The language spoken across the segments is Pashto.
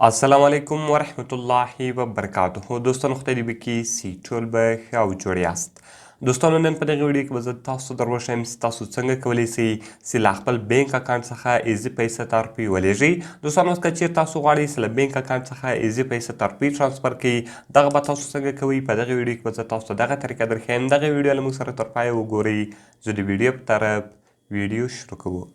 السلام علیکم ورحمت الله وبرکاته. دوستانو خدای دې وکړي چې ټول به ښه او جوړ یاست. دوستانو نن په دغه ویډیو کې به زه تاسو در وښیم چې تاسو څنګه کولی سئ چې له خپل بینک اکاونټ څخه ایزي پیسې ته روپۍ ولېږئ. دوستانو که چیرې تاسو غواړئ چې له بینک اکاونټ څخه ایزي پیسې ته روپۍ ټرانسفر کړئ، دغه به تاسو څنګه کوئ. په دغه ویډیو کې به زه تاسو ته دغه طریقه درښیم. دغه ویډیو له موږ سره تر پایه وګورئ. زه د ویډیو په طرف ویډیو شروع کوو.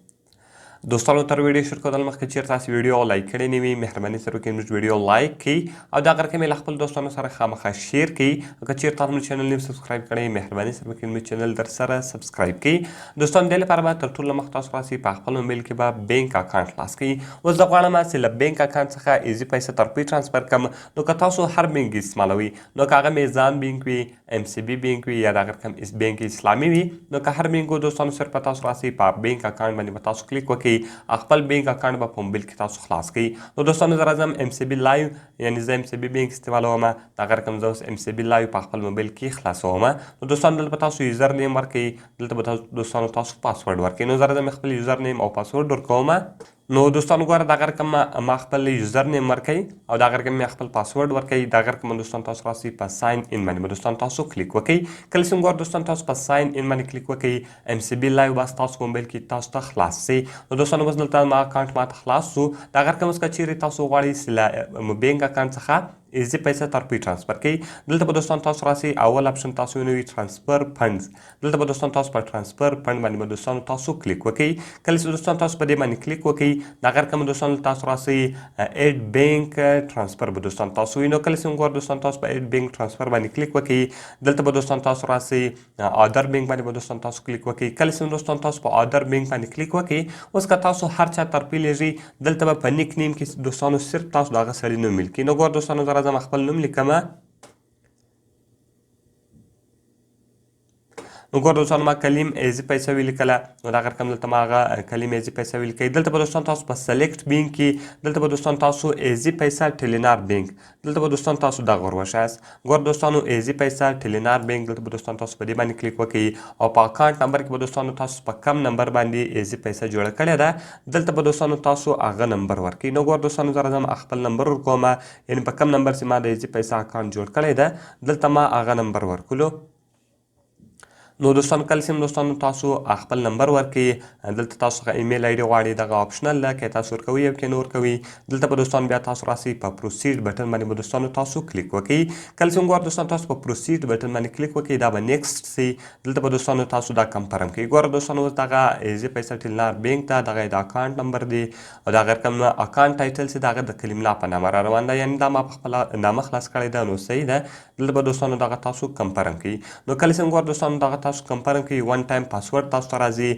دوستانو تر ویډیو شروع کېدل مخکې چیرې تاسو ویډیو لایک کړی نه وي، مهرباني سره وکړئ زموږ ویډیو لایک کړئ او دغه رقم یې له خپل دوستانو سره خامخا شیر کړئ. که چیرې تاسو زموږ چینل نیم سبسکرایب کړی، مهرباني سره وکړئ زموږ چینل در سره سبسکرایب کړئ. دوستانو دې لپاره به تر ټولو مخکې تاسو راسئ په خپل موبایل کې به بینک اکاونټ خلاص کړئ. اوس زه غواړم چې له بینک اکاونټ څخه ایزي پیسې ته روپۍ ټرانسفر کړم. نو که تاسو هر بینک استعمالوئ، نو که هغه میزان بینک وي، MCB بینک وي یا دغه رقم بینک اسلامي وي، نو که هر بینک و دوستانو صرف به تاسو راسئ په بینک اکاونټ باندې به تاسو کلیک وکړئ. خپل بینک اکاونټ به په موبایل کې تاسو خلاص کړئ. نو دوستانو زه راځم MCB لایو، یعنې زه MCB بینک استعمالوم. دغه رقم زه اوس MCB لایو په خپل موبایل کې خلاصوم. نو دوستانو دلته به تاسو یوزر نیم ورکړئ، دلته به دوستانو تاسو پاسورډ ورکړئ. نو زه راځم خپل یوزر نیم او پاسورډ ورکوم. نو دوستانو ګوره دغه رقم ما خپل یوزر نیم ورکوئ او دغه رقم مې خپل پاسورډ ورکوئ. دغه رقم دوستانو تاسو راسئ په ساین ان باندې به دوستانو تاسو کلیک وکړئ. کله چې ګوره دوستانو تاسو په ساین ان باندې کلیک وکړئ، MCB لایو به تاسو په موبایل کې تاسو ته خلاص شي. نو دوستانو اوس دلته ما اکاونټ ماته خلاص شو. دغه رقم اوس که چیرې تاسو غواړئ چې له بینک اکاونټ څخه ایزي پیسې ته روپۍ ټرانسفر کړئ، دلته به دوستانو تاسو راسئ. اول اپشن تاسو ونیوئ ټرانسفر فنډز. دلته به دوستانو تاسو په ټرانسفر فنډ باندې به دوستانو تاسو کلیک وکړئ. کله چې دوستانو تاسو په دې باندې کلیک وکړئ، دغه رقم دوستانو تاسو راسئ ایډ بینک ټرانسفر به دوستانو تاسو وي. نو کله چې ګوره دوستانو تاسو په ایډ بینک ټرانسفر باندې کلیک وکړئ، دلته به دوستانو تاسو راسئ ادر بینک باندې به دوستانو تاسو کلیک وکړئ. کله چې دوستانو تاسو په ادر بینک باندې کلیک وکړئ، اوس که تاسو هر چا ته روپۍ لېږئ، دلته به په نیک نیم کې دوستانو صرف تاسو د هغه سړي نوم ولیکئ. نو ګوره دوستانو زه راځم خپل نوم لیکم. نو ګوره دوستانو ما کلیم ایزي پیسه ولیکله. نو دغه رقم دلته ما هغه کلیم ایزي پیسه ولیکئ. دلته به دوستانو تاسو په سلیکټ بینک کې دلته به دوستانو تاسو ایزي پیسه ټیلینار بینک، دلته به دوستانو تاسو دغه ور وښایاست. ګوره دوستانو ایزي پیسه ټیلینار بینک، دلته به دوستانو تاسو په دې باندې کلیک وکړئ او په اکاونټ نمبر کې به دوستانو تاسو په کم نمبر باندې ایزي پیسه جوړه کړې ده، دلته به دوستانو تاسو هغه نمبر ورکړئ. نو ګوره دوستانو زه راځم خپل نمبر ورکوم، یعنې په کم نمبر چې ما د ایزي پیسه اکاونټ جوړ کړی ده، دلته ما هغه نمبر ورکولو. نو دوستانو کله چې دوستانو تاسو خپل نمبر ورکړئ، دلته تاسو څخه ایمیل آی ډي غواړئ، دغه آپشنل ده، که تاسو ورکوئ او که نه ورکوئ. دلته به دوستانو بیا تاسو راسئ په پروسیډ بټن باندې به دوستانو تاسو کلیک وکړئ. کله چې ګوره دوستانو تاسو په پروسیډ بټن باندې کلیک وکړئ، دا به نیکسټ سي. دلته به دوستانو تاسو دا کنفرم کړئ. ګوره دوستانو اوس دغه ایزي پیسه ټیلینار بینک ده، دغه د اکاونټ نمبر دی او دغه رقم اکاونټ ټایټل چې دغه د کلیم الله په نامه را روان ده، یعنې دا ما په خپله نامه خلاص کړی ده. نو صحیح ده. دلته به دوستانو دغه تاسو کنفرم کړئ. نو کله چې ګوره دوستانو دغه تاسو کنفرم کړئ، ون ټایم پاسورډ تاسو ته راځي.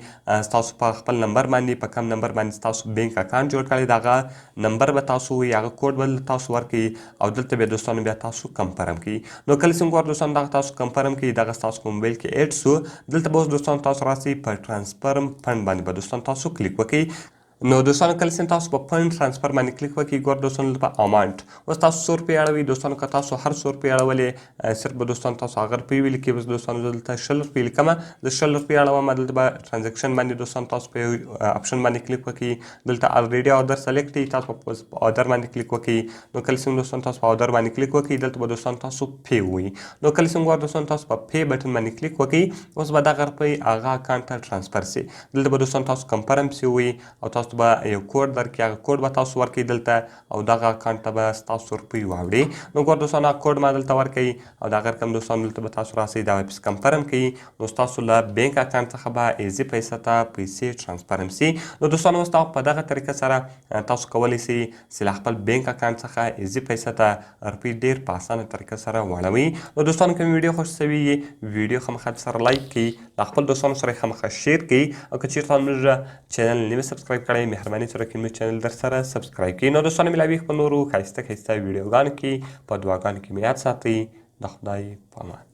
تاسو په خپل نمبر باندې په کم نمبر باندې تاسو بینک اکاونټ جوړ کړی، دغه نمبر به تاسو وي، هغه کوډ به تاسو ورکړئ او دلته بیا دوستانو بیا تاسو کنفرم کړئ. نو کله چې ګوره دوستانو دغه تاسو کنفرم کړئ، دغه ستاسو په موبایل کې ایډ شو. دلته به اوس دوستانو تاسو راسئ په ټرانسفر فنډ باندې به دوستانو تاسو کلیک وکړئ. نو دوستانو کله چې تاسو په فنډ ټرانسفر باندې کلیک وکړئ، ګوره دوستانو په اماونټ اوس تاسو 100 روپۍ اړوئ. دوستانو که تاسو هر 100 روپۍ اړولې، صرف به دوستانو تاسو هغه روپۍ ولیکئ. بس دوستانو زه دلته 100 روپۍ لیکم، د 100 روپۍ اړوم. دلته به ټرانزیکشن باندې دوستانو تاسو په اپشن باندې کلیک وکړئ. دلته الریډي اردر سلیکټ دی، تاسو په اردر باندې کلیک وکړئ. نو کله چې دوستانو تاسو په اردر باندې کلیک وکړئ، دلته به دوستانو تاسو پی ووایي. نو کله چې ګوره دوستانو تاسو په پی بټن باندې کلیک وکړئ، اوس به دغه روپۍ هغه اکاونټ ته ټرانسفر سي. دلته به دوستانو تاسو کنفرم سي ووایي او تاسو به یو کوډ درکړي، هغه کوډ به تاسو ورکړئ دلته او دغه اکاونټ ته به ستاسو روپۍ واوړي. نو ګوره دوستانو هغه کوډ ما دلته ورکړئ او دغه رقم دوستانو دلته به تاسو راسئ، دا واپس کنفرم کړئ. نو ستاسو له بینک اکاونټ څخه به ایزي پیسې ته پیسې ټرانسفر هم سي. نو دوستانو اوس په دغه طریقه سره تاسو کولی سئ چې له خپل بینک اکاونټ څخه ایزي پیسې ته روپۍ ډېر په اسانه طریقه سره واړوئ. نو دوستانو که مې ویډیو خوښ شوي وي، ویډیو خامخا سره لایک کړئ، له خپل دوستانو سره یې خامخا شیر کړئ او که چیرته زموږ چینل نه وي سبسکرایب کړی، مهرباني سره زموږ چینل در سره سبسکرایب کړئ. نو دوستانو ملاوي خپل نورو ښایسته ښایسته ویډیوګانو کې په دعاګانو کې مې یاد ساتئ. د خدای په امان.